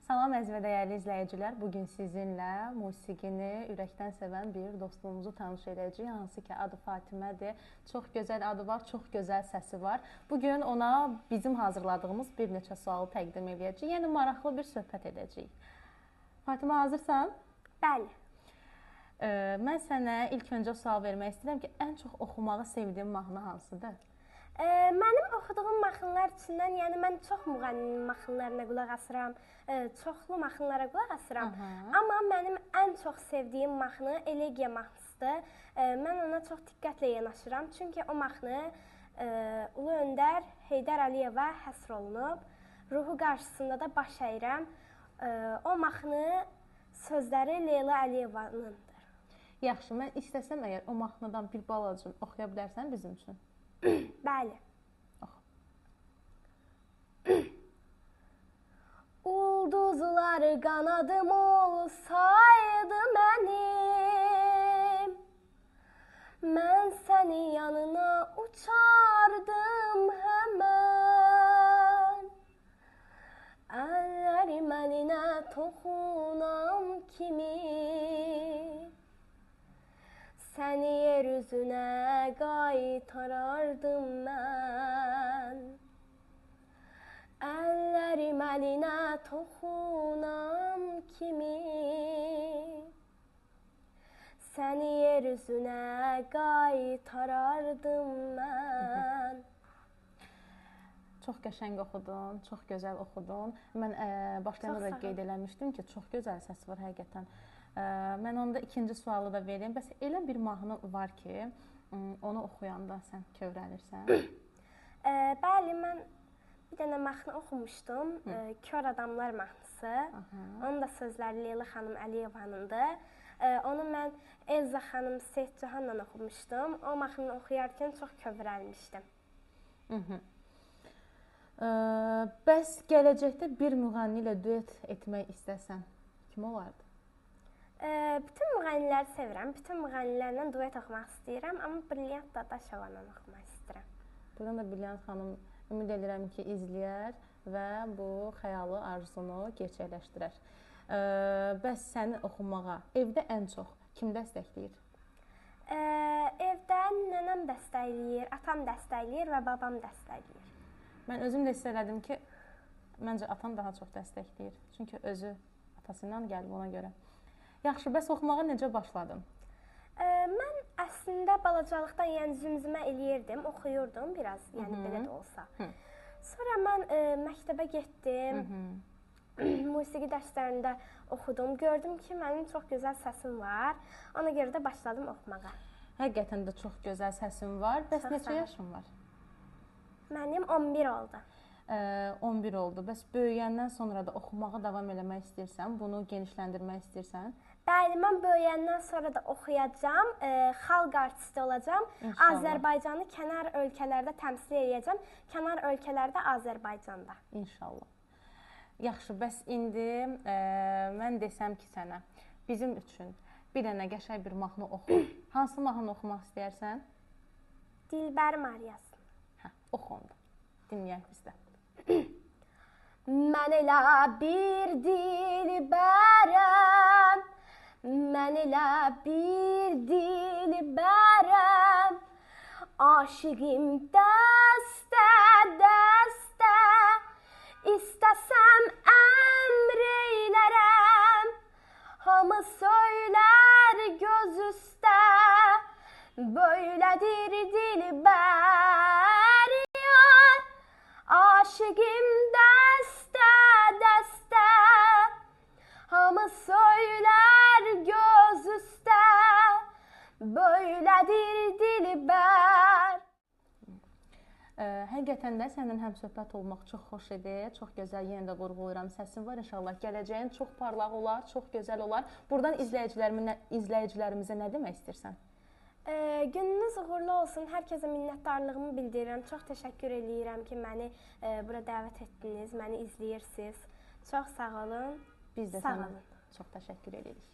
Salam əziz və dəyərli izləyicilər. Bugün sizinlə musiqini ürəkdən sevən bir dostumuzu tanış edəcəyik. Hansı ki, adı Fatimədir. Çox gözəl adı var, çox gözəl səsi var. Bugün ona bizim hazırladığımız bir neçə sualı təqdim edəcəyik. Yəni, maraqlı bir söhbət edəcəyik. Fatimə, hazırsan? Bəli. Mən sənə ilk öncə sual vermək istəyirəm ki, ən çox oxumağı sevdiyin mahnı hansıdır? Mənim oxuduğum mahnılar içindən, yəni mən çox müğənninin mahnılarına qulaq asıram, çoxlu mahnılara qulaq asıram. Amma mənim ən çox sevdiyim mahnı Elegiya mahnısıdır. Mən ona çox diqqətlə yanaşıram, çünki o mahnı Ulu Öndər Heydər Əliyeva həsr olunub. Ruhu qarşısında da baş əyirəm. O mahnı sözləri Leyla Əliyevanındır. Yaxşı, mən istəsəm əgər o mahnıdan bir balacın oxuya bilərsən bizim üçün? Bəli. Ulduzlar qanadım olsaydı mənim, mən sənin yanına uçardım həmən. Əllərim əlinə toxunan kimi, səni yer üzünə qaytarardım mən. Əllərim əlinə toxunan kimi, səni yer üzünə qaytarardım mən. Çox qəşəng oxudun, çox gözəl oxudun. Mən başlayanda da qeyd eləmişdim ki, çox gözəl səs var həqiqətən. Mən onda ikinci sualı da vereyim. Bəs elə bir mahnı var ki, onu oxuyanda sən kövrəlirsən? Bəli, mən bir dənə mahnı oxumuşdum. Kör Adamlar mahnısı. Onun da sözləri Leyla xanım Əliyevanındır. Onu mən Elza xanım Seyid Cahanla oxumuşdum. O mahnını oxuyarkən çox kövrəlmişdim. Bəs gələcəkdə bir müğənni ilə duet etmək istəsən, kim olardı? Bütün müğənniləri sevirəm. Bütün müğənnilərlə duet oxumaq istəyirəm. Amma Brilliant Dadaşovla oxumaq istəyirəm. Buradan da Brilliant xanım ümid edirəm ki, izləyər və bu xəyalı arzunu gerçəkləşdirər. Bəs səni oxumağa evdə ən çox kim dəstəkləyir? Evdə nənəm dəstəkləyir, atam dəstəkləyir və babam dəstəkləyir. Mən özüm də hiss elədim ki, məncə atam daha çox dəstəkləyir. Çünki özü atasından gəlib ona görə. Yaxşı, bəs oxumağa necə başladın? Mən əslində balacalıqdan yəni zümzümə eləyirdim, oxuyurdum biraz, yəni belə də olsa. Sonra mən məktəbə getdim, musiqi dərslərində oxudum. Gördüm ki, mənim çox gözəl səsim var. Ona görə də başladım oxumağa. Həqiqətən də çox gözəl səsim var. Bəs neçə yaşın var? Mənim 11 oldu. 11 oldu. Bəs böyüyəndən sonra da oxumağa davam eləmək istəyirsən, bunu genişləndirmək istəyirsən? Bəli, mən böyüyəndən sonra da oxuyacağam, xalq artisti olacağam. Azərbaycanı kənar ölkələrdə təmsil edəcəm. Kənar ölkələrdə Azərbaycanda. İnşallah. Yaxşı, bəs indi mən desəm ki sənə, bizim üçün bir dənə qəşəng bir mahnı oxu. Hansı mahnı oxumaq istəyərsən? Dilbərim Ariyası. Oxu onda. Dinləyək bizdə. Mən elə bir dilbərəm, mən elə bir dilbərəm, aşiqim dəstə, dəstə, istəsəm əmr eylərəm, hamı söylər göz üstə, böylədir dilbər yar, aşiqim dəstə, dəstə, hamı söylər göz üstə, böylədir dilbər. Həqiqətən də səndən həmsöhbət olmaq çox xoş idi, çox gözəl, yenə də vurğulayıram, səsin var, inşallah gələcəyin çox parlaq olar, çox gözəl olar. Buradan izləyicilərimizə nə demək istəyirsən? Gününüz uğurlu olsun, hər kəsə minnətdarlığımı bildirirəm, çox təşəkkür edirəm ki, məni bura dəvət etdiniz, məni izləyirsiniz. Çox sağ olun, biz də sənə çox təşəkkür edirik.